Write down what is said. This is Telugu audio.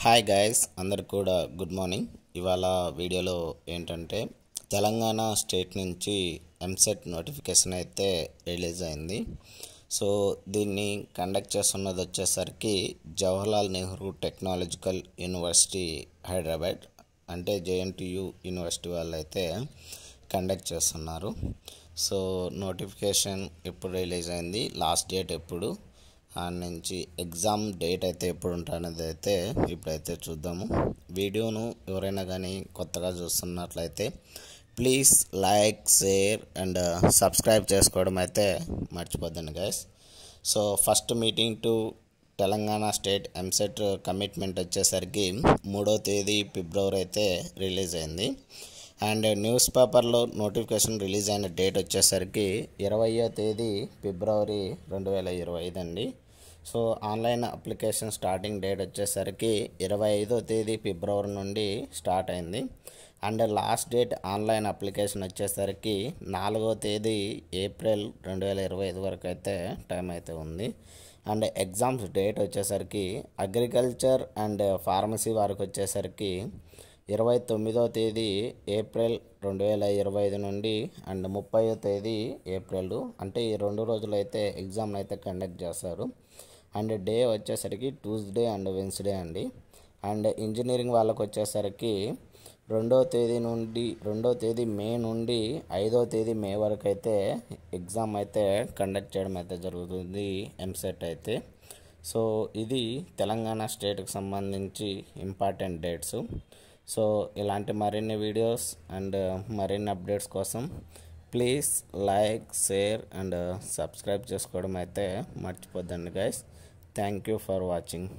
హాయ్ గైస్, అందరికి కూడా గుడ్ మార్నింగ్. ఇవాళ వీడియోలో ఏంటంటే తెలంగాణ స్టేట్ నుంచి ఎంసెట్ నోటిఫికేషన్ అయితే రిలీజ్ అయింది. సో దీన్ని కండక్ట్ చేస్తున్నది వచ్చేసరికి జవహర్లాల్ నెహ్రూ టెక్నాలజికల్ యూనివర్సిటీ హైదరాబాద్, అంటే జేఎన్టీయు యూనివర్సిటీ వాళ్ళు అయితే కండక్ట్ చేస్తున్నారు. సో నోటిఫికేషన్ ఎప్పుడు రిలీజ్ అయింది, లాస్ట్ డేట్ ఎప్పుడు, నుంచి ఎగ్జామ్ డేట్ అయితే ఎప్పుడు ఉంటుందనేది అయితే ఇప్పుడైతే చూద్దాము. వీడియోను ఎవరైనా కానీ కొత్తగా చూస్తున్నట్లయితే please like, share and subscribe చేసుకోవడం అయితే మర్చిపోద్దండి guys. So first meeting to Telangana state EAMCET commitment వచ్చేసరికి 3వ తేదీ ఫిబ్రవరి అయితే రిలీజ్ అయింది. అండ్ న్యూస్ పేపర్లో నోటిఫికేషన్ రిలీజ్ అయిన డేట్ వచ్చేసరికి 20వ తేదీ ఫిబ్రవరి 2025 అండి. So online application starting date వచ్చేసరికి 25వ తేదీ ఫిబ్రవరి నుండి స్టార్ట్ అయింది. And last date online application వచ్చేసరికి 4వ తేదీ ఏప్రిల్ 2025 వరకు అయితే టైం అయితే ఉంది. అండ్ ఎగ్జామ్స్ డేట్ వచ్చేసరికి అగ్రికల్చర్ అండ్ ఫార్మసీ వారికి వచ్చేసరికి 29వ తేదీ ఏప్రిల్ 2025 నుండి అండ్ 30వ తేదీ ఏప్రిల్, అంటే ఈ 2 రోజులు అయితే ఎగ్జామ్ అయితే కండక్ట్ చేస్తారు. అండ్ డే వచ్చేసరికి ట్యూస్డే అండ్ వెన్స్డే అండి. అండ్ ఇంజనీరింగ్ వాళ్ళకి వచ్చేసరికి 2వ తేదీ మే నుండి 5వ తేదీ మే వరకు అయితే ఎగ్జామ్ అయితే కండక్ట్ చేయడం అయితే జరుగుతుంది ఎంసెట్ అయితే. సో ఇది తెలంగాణ స్టేట్కి సంబంధించి ఇంపార్టెంట్ డేట్స్. సో ఇలాంటి మరిన్ని వీడియోస్ అండ్ మరిన్ని అప్డేట్స్ కోసం please like, share and subscribe చేసుకోవడం అయితే మర్చిపోద్దండి guys. Thank you for watching.